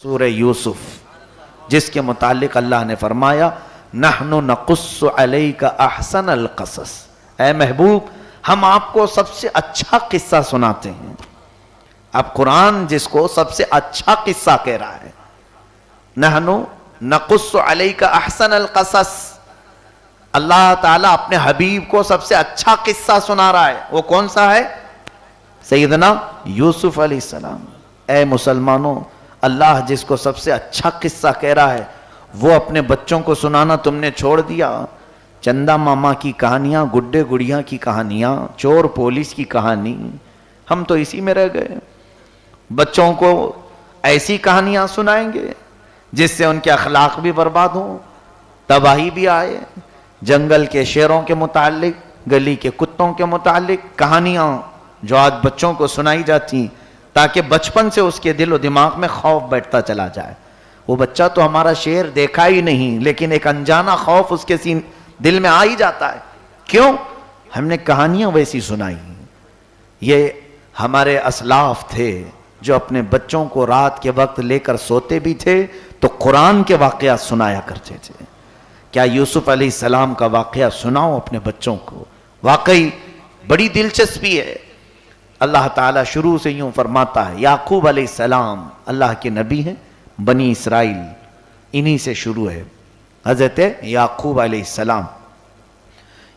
سورہ یوسف جس کے متعلق اللہ نے فرمایا نحن نقص علیک احسن القصص، اے محبوب ہم آپ کو سب سے اچھا قصہ سناتے ہیں۔ اب قرآن جس کو سب سے اچھا قصہ کہہ رہا ہے، نحن نقص علیک احسن القصص، اللہ تعالیٰ اپنے حبیب کو سب سے اچھا قصہ سنا رہا ہے۔ وہ کون سا ہے؟ سیدنا یوسف علیہ السلام۔ اے مسلمانوں، اللہ جس کو سب سے اچھا قصہ کہہ رہا ہے وہ اپنے بچوں کو سنانا تم نے چھوڑ دیا۔ چندہ ماما کی کہانیاں، گڈے گڑیا کی کہانیاں، چور پولیس کی کہانی، ہم تو اسی میں رہ گئے۔ بچوں کو ایسی کہانیاں سنائیں گے جس سے ان کے اخلاق بھی برباد ہوں، تباہی بھی آئے۔ جنگل کے شیروں کے متعلق، گلی کے کتوں کے متعلق کہانیاں جو آج بچوں کو سنائی جاتی تاکہ بچپن سے اس کے دل و دماغ میں خوف بیٹھتا چلا جائے۔ وہ بچہ تو ہمارا شیر دیکھا ہی نہیں، لیکن ایک انجانا خوف اس کے دل میں آ ہی جاتا ہے۔ کیوں؟ ہم نے کہانیاں ویسی سنائی۔ یہ ہمارے اسلاف تھے جو اپنے بچوں کو رات کے وقت لے کر سوتے بھی تھے تو قرآن کے واقعات سنایا کرتے تھے۔ کیا یوسف علیہ السلام کا واقعہ سناؤ اپنے بچوں کو، واقعی بڑی دلچسپی ہے۔ اللہ تعالیٰ شروع سے یوں فرماتا ہے، یعقوب علیہ السلام اللہ کے نبی ہیں، بنی اسرائیل انہی سے شروع ہے۔ حضرت یعقوب علیہ السلام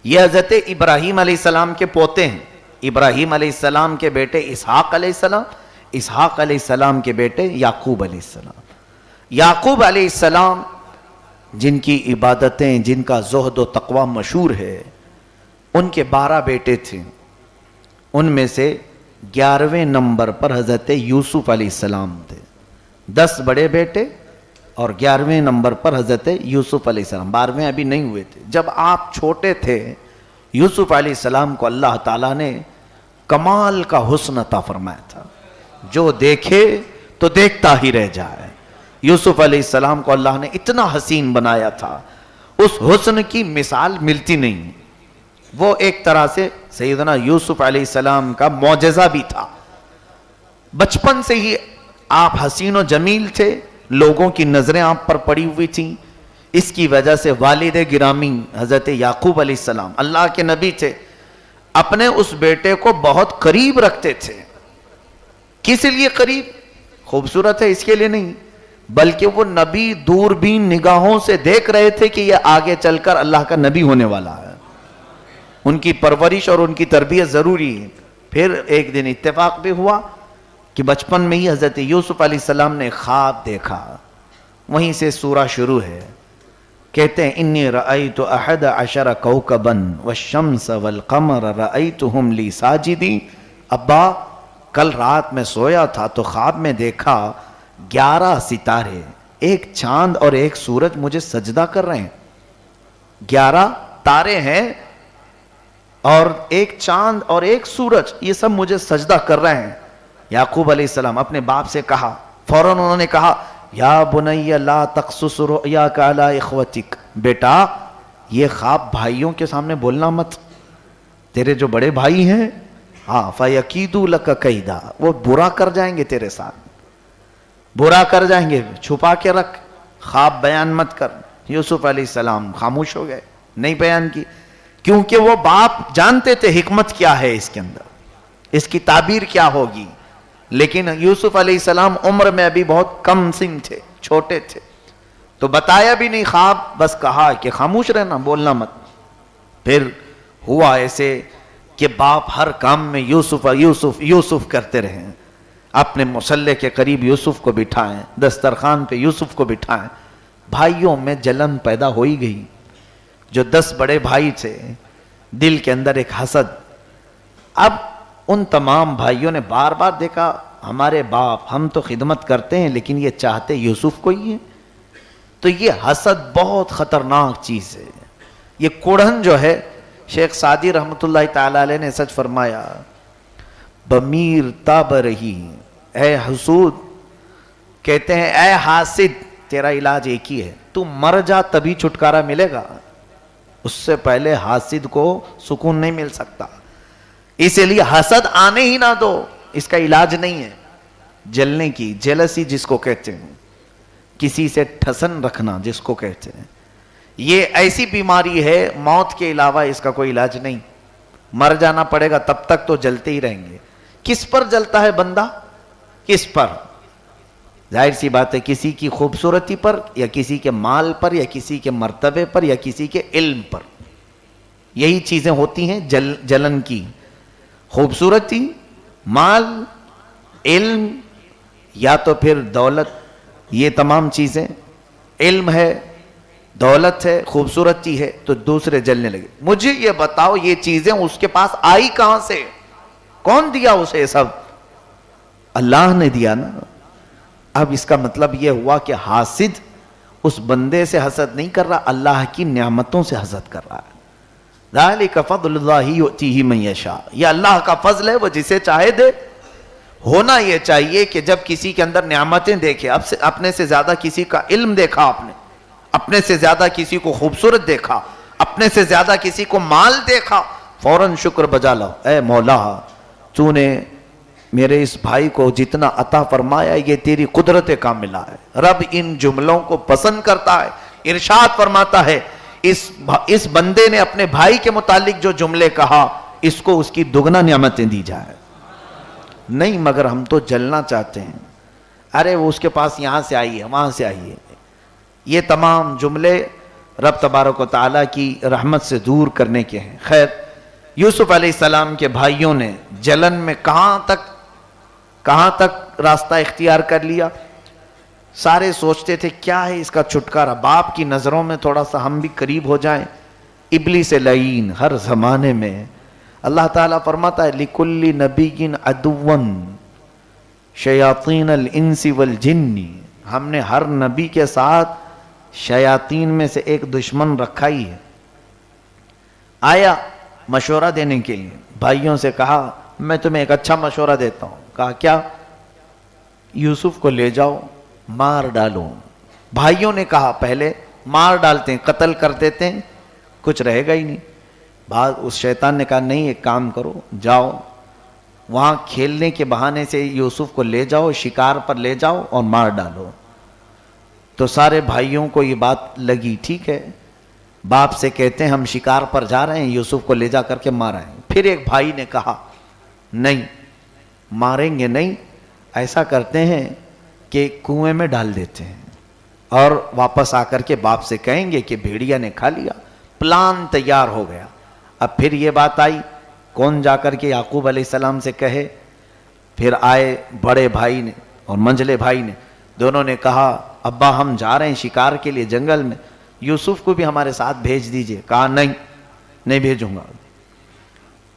یہ حضرت ابراہیم علیہ السلام کے پوتے ہیں۔ ابراہیم علیہ السلام کے بیٹے اسحاق علیہ السلام، اسحاق علیہ السلام کے بیٹے یعقوب علیہ السلام۔ یعقوب علیہ السلام جن کی عبادتیں، جن کا زہد و تقوی مشہور ہے، ان کے 12 بیٹے تھے۔ ان میں سے 11ویں نمبر پر حضرت یوسف علیہ السلام تھے۔ 10 بڑے بیٹے اور 11ویں نمبر پر حضرت یوسف علیہ السلام، 12ویں ابھی نہیں ہوئے تھے۔ جب آپ چھوٹے تھے یوسف علیہ السلام کو اللہ تعالیٰ نے کمال کا حسن عطا فرمایا تھا، جو دیکھے تو دیکھتا ہی رہ جائے۔ یوسف علیہ السلام کو اللہ نے اتنا حسین بنایا تھا، اس حسن کی مثال ملتی نہیں۔ وہ ایک طرح سے سیدنا یوسف علیہ السلام کا معجزہ بھی تھا۔ بچپن سے ہی آپ حسین و جمیل تھے، لوگوں کی نظریں آپ پر پڑی ہوئی تھیں۔ اس کی وجہ سے والد گرامی حضرت یعقوب علیہ السلام اللہ کے نبی تھے، اپنے اس بیٹے کو بہت قریب رکھتے تھے۔ کس لیے قریب؟ خوبصورت ہے اس کے لیے نہیں، بلکہ وہ نبی دوربین نگاہوں سے دیکھ رہے تھے کہ یہ آگے چل کر اللہ کا نبی ہونے والا ہے۔ ان کی پرورش اور ان کی تربیت ضروری ہے۔ پھر ایک دن اتفاق بھی ہوا کہ بچپن میں ہی حضرت یوسف علیہ السلام نے خواب دیکھا۔ وہیں سے سورہ شروع ہے۔ کہتے ہیں انی رأیت 11 کوکبا والشمس والقمر رأیتہم لی ساجدین۔ ابا کل رات میں سویا تھا تو خواب میں دیکھا 11 ستارے، ایک چاند اور ایک سورج مجھے سجدہ کر رہے ہیں۔ 11 تارے ہیں اور ایک چاند اور ایک سورج، یہ سب مجھے سجدہ کر رہے ہیں۔ یعقوب علیہ السلام اپنے باپ سے کہا، فوراً انہوں نے کہا یا بنی لا تقصص رؤیاک علی اخوتک، بیٹا یہ خواب بھائیوں کے سامنے بولنا مت، تیرے جو بڑے بھائی ہیں فیکیدوا لک کیدا، وہ برا کر جائیں گے تیرے ساتھ، برا کر جائیں گے، چھپا کے رکھ، خواب بیان مت کر۔ یوسف علیہ السلام خاموش ہو گئے، نہیں بیان کی، کیونکہ وہ باپ جانتے تھے حکمت کیا ہے اس کے اندر، اس کی تعبیر کیا ہوگی۔ لیکن یوسف علیہ السلام عمر میں ابھی بہت کم سن تھے، چھوٹے تھے، تو بتایا بھی نہیں خواب، بس کہا کہ خاموش رہنا، بولنا مت۔ پھر ہوا ایسے کہ باپ ہر کام میں یوسف یوسف یوسف کرتے رہے، اپنے مصلے کے قریب یوسف کو بٹھائیں، دسترخوان پہ یوسف کو بٹھائیں۔ بھائیوں میں جلن پیدا ہو ہی گئی۔ جو 10 بڑے بھائی تھے، دل کے اندر ایک حسد۔ اب ان تمام بھائیوں نے بار بار دیکھا ہمارے باپ، ہم تو خدمت کرتے ہیں لیکن یہ چاہتے یوسف کو ہی ہے، تو یہ حسد بہت خطرناک چیز ہے۔ یہ کوڑھن جو ہے، شیخ سعدی رحمۃ اللہ تعالی علیہ نے سچ فرمایا، بمیر تاب رہی اے حسود، کہتے ہیں اے حاسد تیرا علاج ایک ہی ہے، تو مر جا تبھی چھٹکارا ملے گا، اس سے پہلے حاسد کو سکون نہیں مل سکتا۔ اسی لیے حسد آنے ہی نہ دو، اس کا علاج نہیں ہے۔ جلنے کی، جیلسی جس کو کہتے ہیں، کسی سے ٹھسن رکھنا جس کو کہتے ہیں، یہ ایسی بیماری ہے موت کے علاوہ اس کا کوئی علاج نہیں، مر جانا پڑے گا، تب تک تو جلتے ہی رہیں گے۔ کس پر جلتا ہے بندہ؟ کس پر؟ ظاہر سی بات ہے کسی کی خوبصورتی پر، یا کسی کے مال پر، یا کسی کے مرتبے پر، یا کسی کے علم پر۔ یہی چیزیں ہوتی ہیں جلن کی، خوبصورتی، مال، علم، یا تو پھر دولت، یہ تمام چیزیں، علم ہے، دولت ہے، خوبصورتی ہے، تو دوسرے جلنے لگے۔ مجھے یہ بتاؤ یہ چیزیں اس کے پاس آئی کہاں سے؟ کون دیا اسے سب؟ اللہ نے دیا نا۔ اب اس کا مطلب یہ ہوا کہ حاسد اس بندے سے حسد نہیں کر رہا، اللہ کی نعمتوں سے حسد کر رہا ہے۔ ذالک فضل اللہ یؤتیہ من یشاء، یہ اللہ کا فضل ہے، وہ جسے چاہے دے۔ ہونا یہ چاہیے کہ جب کسی کے اندر نعمتیں دیکھے، اپنے سے زیادہ کسی کا علم دیکھا آپ نے، اپنے سے زیادہ کسی کو خوبصورت دیکھا، اپنے سے زیادہ کسی کو مال دیکھا، فوراً شکر بجا لاؤ، اے مولا تو نے میرے اس بھائی کو جتنا عطا فرمایا یہ تیری قدرت کاملہ ہے۔ رب ان جملوں کو پسند کرتا ہے، ارشاد فرماتا ہے اس بندے نے اپنے بھائی کے متعلق جو جملے کہا اس کو اس کی دگنا نعمتیں دی جائے۔ نہیں مگر ہم تو جلنا چاہتے ہیں، ارے وہ اس کے پاس یہاں سے آئی ہے، وہاں سے آئی ہے۔ یہ تمام جملے رب تبارک و تعالیٰ کی رحمت سے دور کرنے کے ہیں۔ خیر، یوسف علیہ السلام کے بھائیوں نے جلن میں کہاں تک راستہ اختیار کر لیا؟ سارے سوچتے تھے کیا ہے اس کا چھٹکارا، باپ کی نظروں میں تھوڑا سا ہم بھی قریب ہو جائیں۔ ابلیس لعین ہر زمانے میں، اللہ تعالیٰ فرماتا ہے لِكُلِّ نَبِيٍّ عَدُوًّا شَيَاطِينَ الْإِنسِ وَالْجِنِّ، ہم نے ہر نبی کے ساتھ شیاطین میں سے ایک دشمن رکھا ہی ہے۔ آیا مشورہ دینے کے لیے، بھائیوں سے کہا میں تمہیں ایک اچھا مشورہ دیتا ہوں۔ کہا کیا؟ یوسف کو لے جاؤ، مار ڈالو۔ بھائیوں نے کہا پہلے مار ڈالتے ہیں، قتل کر دیتے ہیں، کچھ رہے گا ہی نہیں۔ بعد اس شیطان نے کہا نہیں، ایک کام کرو، جاؤ وہاں کھیلنے کے بہانے سے یوسف کو لے جاؤ، شکار پر لے جاؤ اور مار ڈالو۔ تو سارے بھائیوں کو یہ بات لگی، ٹھیک ہے، باپ سے کہتے ہیں ہم شکار پر جا رہے ہیں، یوسف کو لے جا کر کے مارائیں۔ پھر ایک بھائی نے کہا نہیں، ماریں گے نہیں، ایسا کرتے ہیں کہ کنویں میں ڈال دیتے ہیں اور واپس آ کر کے باپ سے کہیں گے کہ بھیڑیا نے کھا لیا۔ پلان تیار ہو گیا۔ اب پھر یہ بات آئی، کون جا کر کے یعقوب علیہ السلام سے کہے؟ پھر آئے بڑے بھائی نے اور منجلے بھائی نے، دونوں نے کہا ابا ہم جا رہے ہیں شکار کے لیے جنگل میں، یوسف کو بھی ہمارے ساتھ بھیج دیجئے۔ کہا نہیں بھیجوں گا،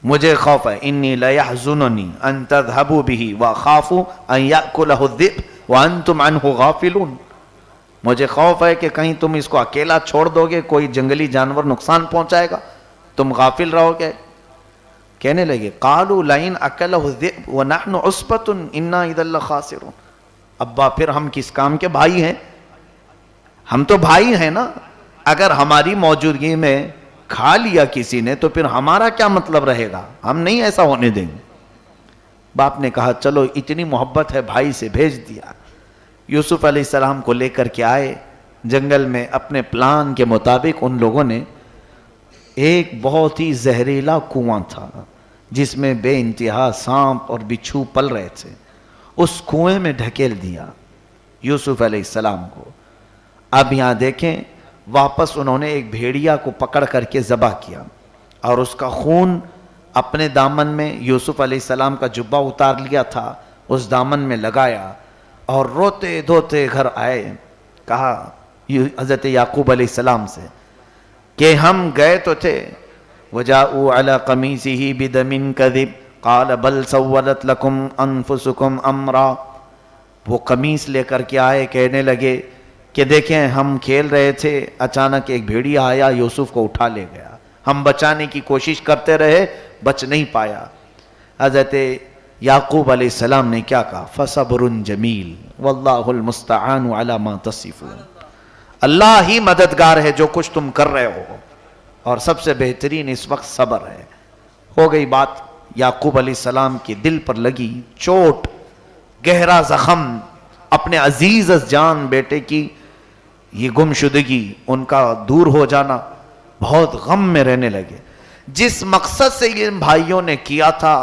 مجھے خوف ہے، انی لیحزننی ان تذهبوا به واخاف ان یاکلہ الذئب وانتم عنہ غافلون، مجھے خوف ہے کہ کہیں تم اس کو اکیلا چھوڑ دو گے، کوئی جنگلی جانور نقصان پہنچائے گا، تم غافل رہو گے۔ کہنے لگے قالوا لئن اکلہ الذئب ونحن عصبۃ انا اذا لخاسرون، ابا پھر ہم کس کام کے بھائی ہیں؟ ہم تو بھائی ہیں نا، اگر ہماری موجودگی میں کھا لیا کسی نے تو پھر ہمارا کیا مطلب رہے گا، ہم نہیں ایسا ہونے دیں گے۔ باپ نے کہا چلو اتنی محبت ہے بھائی سے، بھیج دیا۔ یوسف علیہ السلام کو لے کر کے آئے جنگل میں، اپنے پلان کے مطابق ان لوگوں نے ایک بہت ہی زہریلا کنواں تھا جس میں بے انتہا سانپ اور بچھو پل رہے تھے، اس کنویں میں ڈھکیل دیا یوسف علیہ السلام کو۔ اب یہاں دیکھیں، واپس انہوں نے ایک بھیڑیا کو پکڑ کر کے ذبح کیا اور اس کا خون اپنے دامن میں، یوسف علیہ السلام کا جبہ اتار لیا تھا اس دامن میں لگایا، اور روتے دھوتے گھر آئے۔ کہا حضرت یعقوب علیہ السلام سے کہ ہم گئے تو تھے، وَجَاءُوا عَلَىٰ قَمِيصِهِ بِدَمٍ كَذِبٍ قَالَ بَلْ سَوَّلَتْ لَكُمْ أَنفُسُكُمْ أَمْرًا، وہ قمیص لے کر کے آئے، کہنے لگے کہ دیکھیں ہم کھیل رہے تھے، اچانک ایک بھیڑیا آیا، یوسف کو اٹھا لے گیا، ہم بچانے کی کوشش کرتے رہے، بچ نہیں پایا۔ حضرت یعقوب علیہ السلام نے کیا کہا؟ فَصَبْرٌ جَمِيلٌ وَاللَّهُ الْمُسْتَعَانُ عَلَى مَا تَصِفُونَ، اللہ ہی مددگار ہے جو کچھ تم کر رہے ہو، اور سب سے بہترین اس وقت صبر ہے۔ ہو گئی بات، یعقوب علیہ السلام کے دل پر لگی چوٹ، گہرا زخم، اپنے عزیز از جان بیٹے کی یہ گمشدگی، ان کا دور ہو جانا، بہت غم میں رہنے لگے. جس مقصد سے یہ بھائیوں نے کیا تھا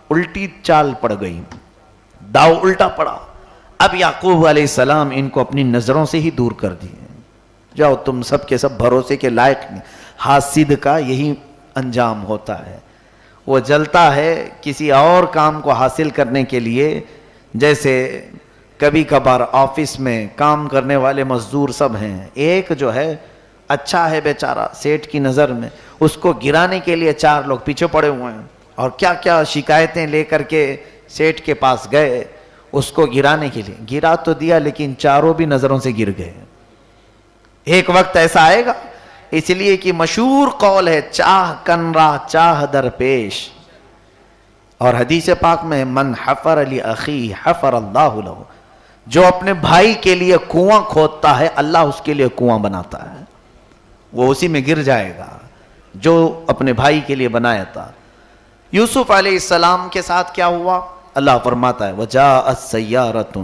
الٹی چال پڑ گئی، داؤ الٹا پڑا. اب یعقوب علیہ السلام ان کو اپنی نظروں سے ہی دور کر دیے. جاؤ تم سب کے سب بھروسے کے لائق نہیں. حاسد کا یہی انجام ہوتا ہے، وہ جلتا ہے کسی اور کام کو حاصل کرنے کے لیے. جیسے کبھی کبھار آفس میں کام کرنے والے مزدور سب ہیں، ایک جو ہے اچھا ہے بیچارہ سیٹ کی نظر میں، اس کو گرانے کے لیے 4 لوگ پیچھے پڑے ہوئے ہیں اور کیا کیا شکایتیں لے کر کے سیٹ کے پاس گئے اس کو گرانے کے لیے. گرا تو دیا لیکن چاروں بھی نظروں سے گر گئے. ایک وقت ایسا آئے گا، اس لیے کہ مشہور قول ہے چاہ کن را چاہ در پیش. اور حدیث پاک میں من حفر لأخی حفر اللہ لہ، جو اپنے بھائی کے لیے کنواں کھودتا ہے اللہ اس کے لیے کنواں بناتا ہے، وہ اسی میں گر جائے گا جو اپنے بھائی کے لیے بنایا تھا. یوسف علیہ السلام کے ساتھ کیا ہوا؟ اللہ فرماتا ہے وَجَاءَتْ سَيَّارَةٌ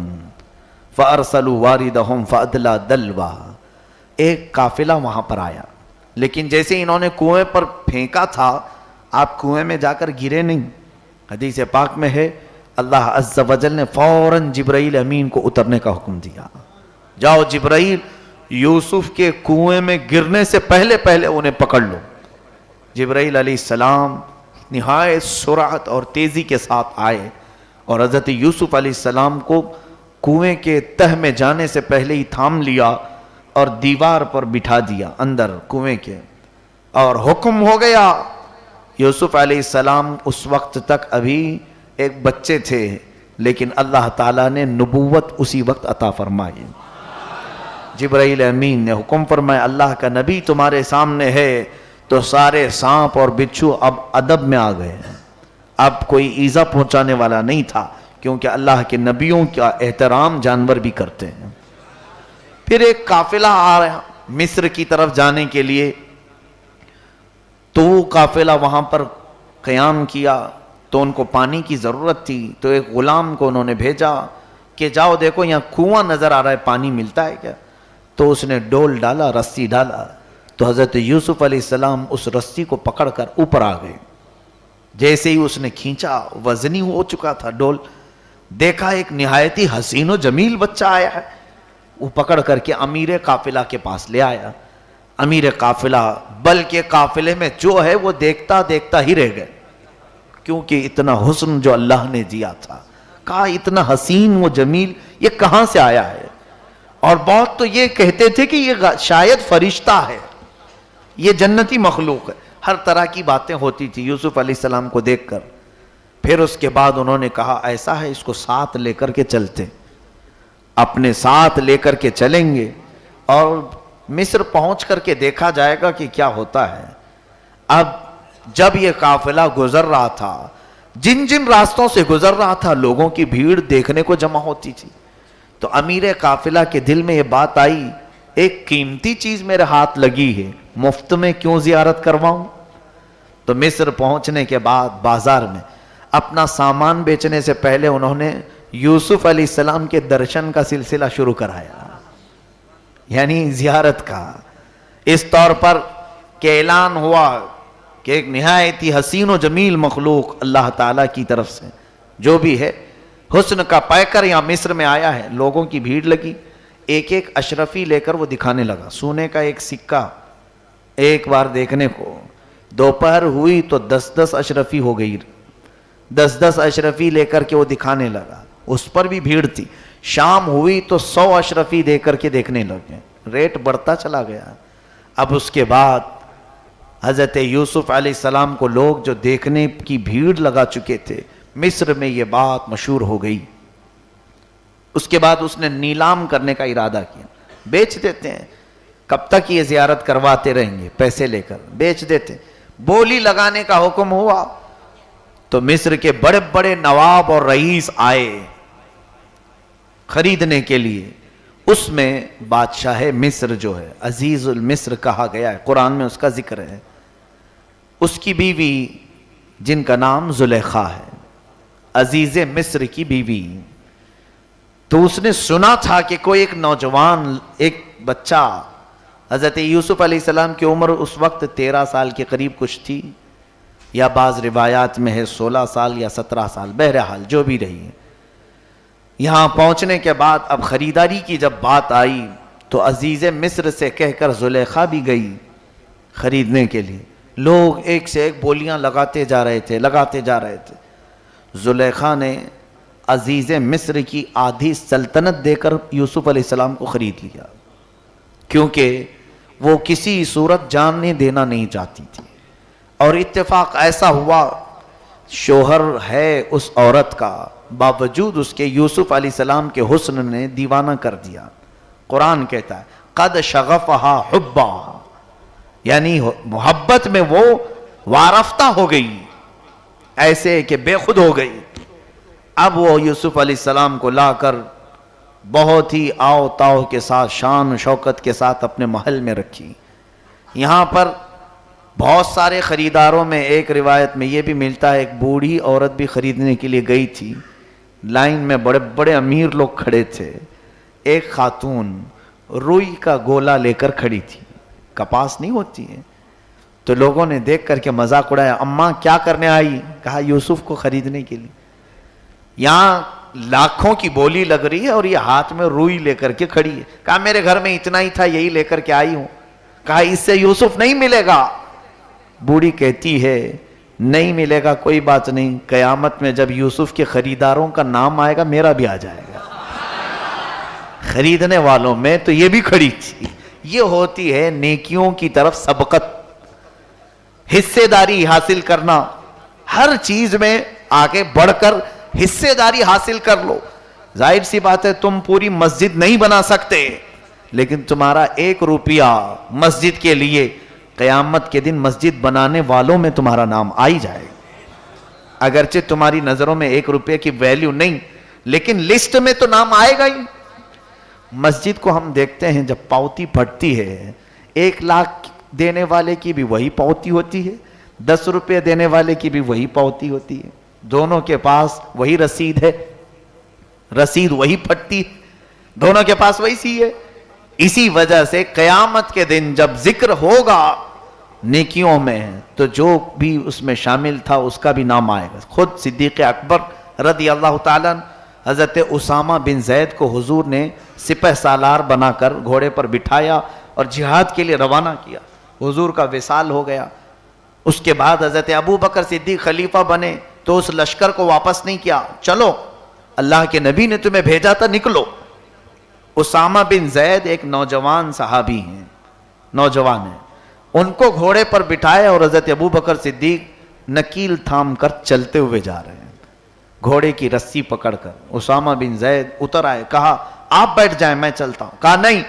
فَأَرْسَلُوا وَارِدَهُمْ فَأَدْلَى دَلْوَا. ایک قافلہ وہاں پر آیا، لیکن جیسے انہوں نے کنویں پر پھینکا تھا، آپ کنویں میں جا کر گرے نہیں. حدیث پاک میں ہے اللہ عز و جل نے فوراً جبرائیل امین کو اترنے کا حکم دیا. جاؤ جبرائیل یوسف کے کنویں میں گرنے سے پہلے انہیں پکڑ لو. جبرائیل علیہ السلام نہایت سرعت اور تیزی کے ساتھ آئے اور حضرت یوسف علیہ السلام کو کنویں کے تہ میں جانے سے پہلے ہی تھام لیا اور دیوار پر بٹھا دیا اندر کنویں کے، اور حکم ہو گیا. یوسف علیہ السلام اس وقت تک ابھی ایک بچے تھے، لیکن اللہ تعالیٰ نے نبوت اسی وقت عطا فرمائی. جبرائیل امین نے حکم فرمایا اللہ کا نبی تمہارے سامنے ہے، تو سارے سانپ اور بچھو اب ادب میں آ گئے. اب کوئی ایذا پہنچانے والا نہیں تھا، کیونکہ اللہ کے نبیوں کا احترام جانور بھی کرتے ہیں. پھر ایک قافلہ آ رہا مصر کی طرف جانے کے لیے، تو وہ قافلہ وہاں پر قیام کیا. تو ان کو پانی کی ضرورت تھی، تو ایک غلام کو انہوں نے بھیجا کہ جاؤ دیکھو یہاں کنواں نظر آ رہا ہے، پانی ملتا ہے کیا؟ تو اس نے ڈول ڈالا، رسی ڈالا، تو حضرت یوسف علیہ السلام اس رسی کو پکڑ کر اوپر آ گئے. جیسے ہی اس نے کھینچا وزنی ہو چکا تھا ڈول، دیکھا ایک نہایتی حسین و جمیل بچہ آیا ہے، وہ پکڑ کر کے امیر قافلہ کے پاس لے آیا. امیر قافلہ بلکہ قافلے میں جو ہے وہ دیکھتا دیکھتا ہی رہ گئے، کیونکہ اتنا حسن جو اللہ نے دیا تھا. کہا اتنا حسین و جمیل یہ کہاں سے آیا ہے؟ اور بہت تو یہ کہتے تھے کہ یہ شاید فرشتہ ہے، یہ جنتی مخلوق ہے. ہر طرح کی باتیں ہوتی تھی یوسف علیہ السلام کو دیکھ کر. پھر اس کے بعد انہوں نے کہا ایسا ہے اس کو ساتھ لے کر کے چلتے، اپنے ساتھ لے کر کے چلیں گے اور مصر پہنچ کر کے دیکھا جائے گا کہ کیا ہوتا ہے. اب جب یہ قافلہ گزر رہا تھا، جن جن راستوں سے گزر رہا تھا لوگوں کی بھیڑ دیکھنے کو جمع ہوتی تھی. تو امیر قافلہ کے دل میں یہ بات آئی ایک قیمتی چیز میرے ہاتھ لگی ہے، مفت میں کیوں زیارت کرواؤں؟ تو مصر پہنچنے کے بعد بازار میں اپنا سامان بیچنے سے پہلے انہوں نے یوسف علیہ السلام کے درشن کا سلسلہ شروع کرایا، یعنی زیارت کا. اس طور پر کہ اعلان ہوا کہ ایک نہایت ہی حسین و جمیل مخلوق اللہ تعالیٰ کی طرف سے جو بھی ہے حسن کا پیکر یہاں مصر میں آیا ہے. لوگوں کی بھیڑ لگی، ایک ایک اشرفی لے کر وہ دکھانے لگا. سونے کا ایک سکہ ایک بار دیکھنے کو، دوپہر ہوئی تو 10 اشرفی ہو گئی، 10 اشرفی لے کر کے وہ دکھانے لگا. اس پر بھی بھیڑ تھی. شام ہوئی تو 100 اشرفی دے کر کے دیکھنے لگے، ریٹ بڑھتا چلا گیا. اب اس کے بعد حضرت یوسف علیہ السلام کو لوگ جو دیکھنے کی بھیڑ لگا چکے تھے، مصر میں یہ بات مشہور ہو گئی. اس کے بعد اس نے نیلام کرنے کا ارادہ کیا. بیچ دیتے ہیں، کب تک یہ زیارت کرواتے رہیں گے، پیسے لے کر بیچ دیتے. بولی لگانے کا حکم ہوا تو مصر کے بڑے بڑے نواب اور رئیس آئے خریدنے کے لیے. اس میں بادشاہ مصر جو ہے عزیز المصر کہا گیا ہے، قرآن میں اس کا ذکر ہے. اس کی بیوی جن کا نام زلیخا ہے، عزیز مصر کی بیوی. تو اس نے سنا تھا کہ کوئی ایک نوجوان، ایک بچہ، حضرت یوسف علیہ السلام کی عمر اس وقت 13 سال کے قریب کچھ تھی، یا بعض روایات میں ہے 16 سال یا 17 سال، بہرحال جو بھی رہی ہے۔ یہاں پہنچنے کے بعد اب خریداری کی جب بات آئی تو عزیز مصر سے کہہ کر زلیخا بھی گئی خریدنے کے لیے۔ لوگ ایک سے ایک بولیاں لگاتے جا رہے تھے۔ زلیخا نے عزیز مصر کی آدھی سلطنت دے کر یوسف علیہ السلام کو خرید لیا، کیونکہ وہ کسی صورت جاننے دینا نہیں چاہتی تھی۔ اور اتفاق ایسا ہوا، شوہر ہے اس عورت کا، باوجود اس کے یوسف علیہ السلام کے حسن نے دیوانہ کر دیا۔ قرآن کہتا ہے قد شغفہا حبا، یعنی محبت میں وہ وارفتہ ہو گئی، ایسے کہ بے خود ہو گئی۔ اب وہ یوسف علیہ السلام کو لا کر بہت ہی آؤ تاؤ کے ساتھ، شان و شوکت کے ساتھ اپنے محل میں رکھی۔ یہاں پر بہت سارے خریداروں میں ایک روایت میں یہ بھی ملتا ہے، ایک بوڑھی عورت بھی خریدنے کے لیے گئی تھی، لائن میں بڑے بڑے امیر لوگ کھڑے تھے، ایک خاتون روئی کا گولا لے کر کھڑی تھی، کپاس نہیں ہوتی ہے، تو لوگوں نے دیکھ کر کے مذاق اڑایا، اماں کیا کرنے آئی؟ کہا یوسف کو خریدنے کے لیے۔ یہاں لاکھوں کی بولی لگ رہی ہے اور یہ ہاتھ میں روئی لے کر کے کھڑی ہے۔ کہا میرے گھر میں اتنا ہی تھا، یہی لے کر کے آئی ہوں۔ کہا اس سے یوسف نہیں ملے گا۔ بوڑھی کہتی ہے نہیں ملے گا، کوئی بات نہیں، قیامت میں جب یوسف کے خریداروں کا نام آئے گا میرا بھی آ جائے گا، خریدنے والوں میں تو یہ بھی کھڑی تھی۔ یہ ہوتی ہے نیکیوں کی طرف سبقت، حصے داری حاصل کرنا، ہر چیز میں آگے بڑھ کر حصے داری حاصل کر لو۔ ظاہر سی بات ہے تم پوری مسجد نہیں بنا سکتے، لیکن تمہارا 1 روپیہ مسجد کے لیے قیامت کے دن مسجد بنانے والوں میں تمہارا نام آئی جائے گا۔ اگرچہ تمہاری نظروں میں 1 روپے کی ویلیو نہیں، لیکن لسٹ میں تو نام آئے گا ہی۔ مسجد کو ہم دیکھتے ہیں جب پاوتی پھٹتی ہے، 1 لاکھ دینے والے کی بھی وہی پاوتی ہوتی ہے، 10 روپے دینے والے کی بھی وہی پاوتی ہوتی ہے، دونوں کے پاس وہی رسید ہے، رسید وہی پھٹتی ہے، دونوں کے پاس وہی سی ہے۔ اسی وجہ سے قیامت کے دن جب ذکر ہوگا نیکیوں میں تو جو بھی اس میں شامل تھا اس کا بھی نام آئے گا۔ خود صدیق اکبر رضی اللہ تعالیٰ حضرت اسامہ بن زید کو حضور نے سپہ سالار بنا کر گھوڑے پر بٹھایا اور جہاد کے لیے روانہ کیا۔ حضور کا وصال ہو گیا، اس کے بعد حضرت ابو بکر صدیق خلیفہ بنے تو اس لشکر کو واپس نہیں کیا، چلو اللہ کے نبی نے تمہیں بھیجا تھا، نکلو۔ اسامہ بن زید ایک نوجوان صحابی ہیں، نوجوان ہیں، ان کو گھوڑے پر بٹھائے اور حضرت ابو بکر صدیق نکیل تھام کر چلتے ہوئے جا رہے ہیں، گھوڑے کی رسی پکڑ کر۔ اسامہ بن زید اتر آئے، کہا آپ بیٹھ جائیں میں چلتا ہوں۔ کہا نہیں،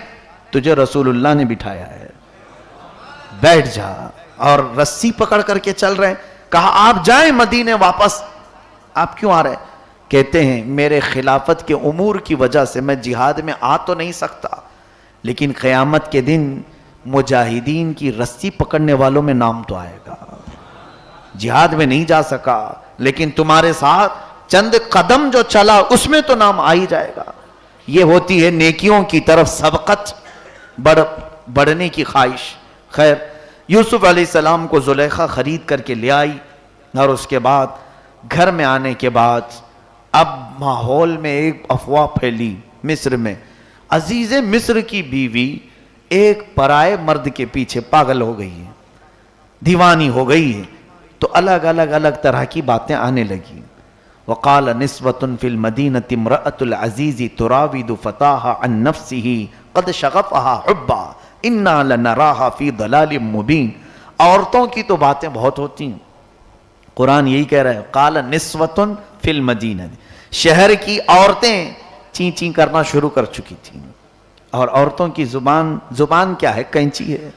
تجھے رسول اللہ نے بٹھایا ہے، بیٹھ جا۔ اور رسی پکڑ کر کے چل رہے ہیں۔ کہا آپ جائیں مدینے واپس، آپ کیوں آ رہے ہیں؟ کہتے ہیں میرے خلافت کے امور کی وجہ سے میں جہاد میں آ تو نہیں سکتا، لیکن قیامت کے دن مجاہدین کی رسی پکڑنے والوں میں نام تو آئے گا۔ جہاد میں نہیں جا سکا، لیکن تمہارے ساتھ چند قدم جو چلا اس میں تو نام آ ہی جائے گا۔ یہ ہوتی ہے نیکیوں کی طرف سبقت، بڑھنے کی خواہش۔ خیر، یوسف علیہ السلام کو زلیخا خرید کر کے لے آئی، اور اس کے بعد گھر میں آنے کے بعد اب ماحول میں ایک افواہ پھیلی مصر میں، عزیز مصر کی بیوی ایک پرائے مرد کے پیچھے پاگل ہو گئی ہے، دیوانی ہو گئی ہے۔ تو الگ طرح کی باتیں آنے لگی۔ وقال نسوة في المدينة امرأة العزيز تراود فتاها عن نفسه قد شغفها حبا انا لنراها في ضلال مبين۔ عورتوں کی تو باتیں بہت ہوتی ہیں، قرآن یہی کہہ رہا ہے قال نسوة في المدينة، شہر کی عورتیں چین چین کرنا شروع کر چکی تھیں۔ اور عورتوں کی زبان کیا ہے؟ کینچی ہے،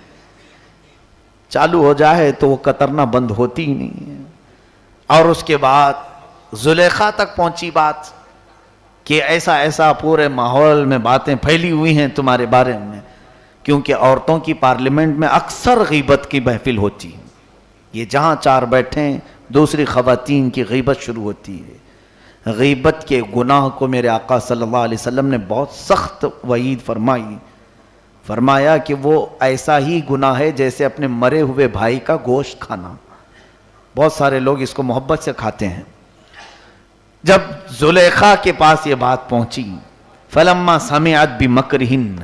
چالو ہو جائے تو وہ کترنا بند ہوتی ہی نہیں ہے۔ اور اس کے بعد زلیخا تک پہنچی بات کہ ایسا پورے ماحول میں باتیں پھیلی ہوئی ہیں تمہارے بارے میں، کیونکہ عورتوں کی پارلیمنٹ میں اکثر غیبت کی محفل ہوتی ہے۔ یہ جہاں 4 بیٹھیں دوسری خواتین کی غیبت شروع ہوتی ہے، غیبت کے گناہ کو میرے آقا صلی اللہ علیہ وسلم نے بہت سخت وعید فرمائی. فرمایا کہ وہ ایسا ہی گناہ ہے جیسے اپنے مرے ہوئے بھائی کا گوشت کھانا. بہت سارے لوگ اس کو محبت سے کھاتے ہیں. جب زلیخا کے پاس یہ بات پہنچی فلما سمعت بمکرہن،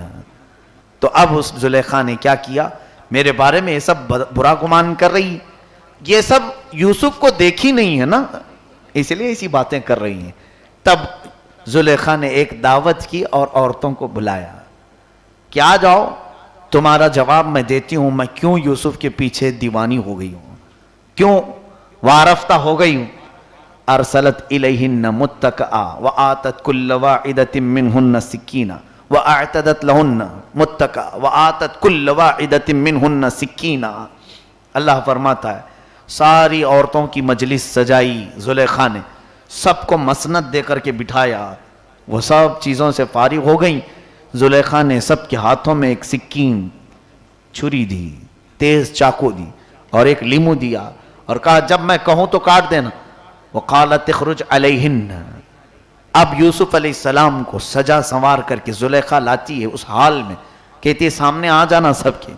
تو اب اس زلیخا نے کیا کیا، میرے بارے میں یہ سب برا گمان کر رہی، یہ سب یوسف کو دیکھی نہیں ہے نا، اس لیے ایسی باتیں کر رہی ہیں. تب زلیخا نے ایک دعوت کی اور عورتوں کو بلایا کہ آ جاؤ، تمہارا جواب میں دیتی ہوں میں کیوں یوسف کے پیچھے دیوانی ہو گئی ہوں، کیوں وارفتہ ہو گئی ہوں. ارسلت الیہن متکئا وآتت کل واحدۃ منہن سکینہ واعتدت لہن متکئا وآتت کل واحدۃ منہن سکینہ. اللہ فرماتا ہے ساری عورتوں کی مجلس سجائی زلیخا نے، سب کو مسند دے کر کے بٹھایا، وہ سب چیزوں سے فارغ ہو گئیں. زلیخا نے سب کے ہاتھوں میں ایک سکین، چھری دی، تیز چاقو دی اور ایک لیمو دیا اور کہا جب میں کہوں تو کاٹ دینا. وقالت اخرج علیہن. اب یوسف علیہ السلام کو سجا سنوار کر کے زلیخا لاتی ہے اس حال میں، کہتی ہے سامنے آ جانا سب کے.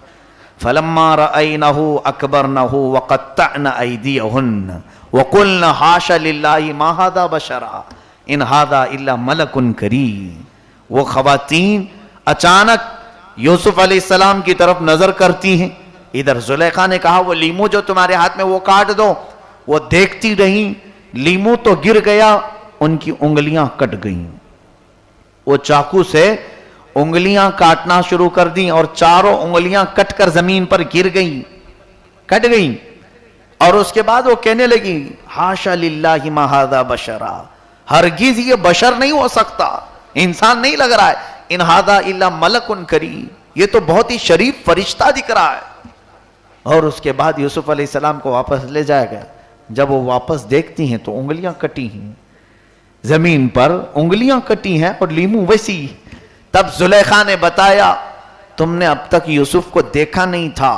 فلما رأینہ اکبرنہ وقطعن ایدیہن وقلن حاش للہ ما ھذا بشرا ان ھذا الا ملک کریم. وہ خواتین اچانک یوسف علیہ السلام کی طرف نظر کرتی ہیں. ادھر زلیخا نے کہا وہ لیمو جو تمہارے ہاتھ میں وہ کاٹ دو. وہ دیکھتی رہیں، لیمو تو گر گیا، ان کی انگلیاں کٹ گئیں. وہ چاقو سے انگلیاں کاٹنا شروع کر دیں اور چاروں انگلیاں کٹ کر زمین پر گر گئیں، کٹ گئیں. اور اس کے بعد وہ کہنے لگی حاشا للہ ما ھذا بشرا، ہرگز یہ بشر نہیں ہو سکتا، انسان نہیں لگ رہا ہے. ان ھذا الا ملک کریم، یہ تو بہت ہی شریف فرشتہ دکھ رہا ہے. اور اس کے بعد یوسف علیہ السلام کو واپس لے جایا گیا. جب وہ واپس دیکھتی ہیں تو انگلیاں کٹی ہیں زمین پر، انگلیاں کٹی ہیں اور لیمو ویسی. تب زلیخا نے بتایا تم نے اب تک یوسف کو دیکھا نہیں تھا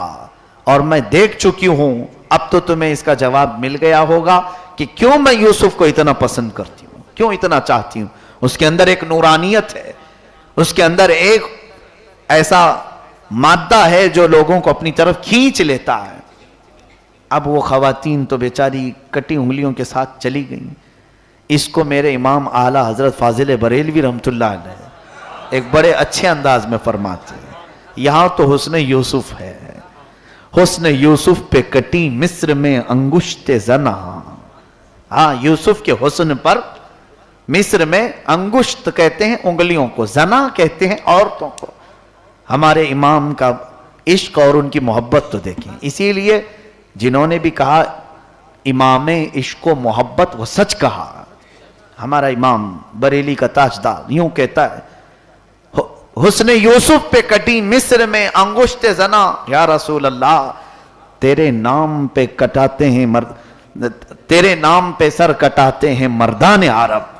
اور میں دیکھ چکی ہوں، اب تو تمہیں اس کا جواب مل گیا ہوگا کہ کیوں میں یوسف کو اتنا پسند کرتی ہوں، کیوں اتنا چاہتی ہوں. اس کے اندر ایک نورانیت ہے، اس کے اندر ایک ایسا مادہ ہے جو لوگوں کو اپنی طرف کھینچ لیتا ہے. اب وہ خواتین تو بیچاری کٹی انگلیوں کے ساتھ چلی گئیں. اس کو میرے امام اعلیٰ حضرت فاضل بریلوی رحمۃ اللہ علیہ ایک بڑے اچھے انداز میں فرماتے ہیں، یہاں تو حسن یوسف ہے، حسن یوسف پہ کٹی مصر میں انگشت زنا. ہاں، یوسف کے حسن پر مصر میں انگشت کہتے ہیں انگلیوں کو، زنا کہتے ہیں عورتوں کو. ہمارے امام کا عشق اور ان کی محبت تو دیکھیں. اسی لیے جنہوں نے بھی کہا امام عشق و محبت وہ سچ کہا. ہمارا امام بریلی کا تاجدار یوں کہتا ہے حسن یوسف پہ کٹی مصر میں انگشت زنا، یا رسول اللہ تیرے نام پہ کٹاتے ہیں تیرے نام پہ سر کٹاتے ہیں مردان عرب.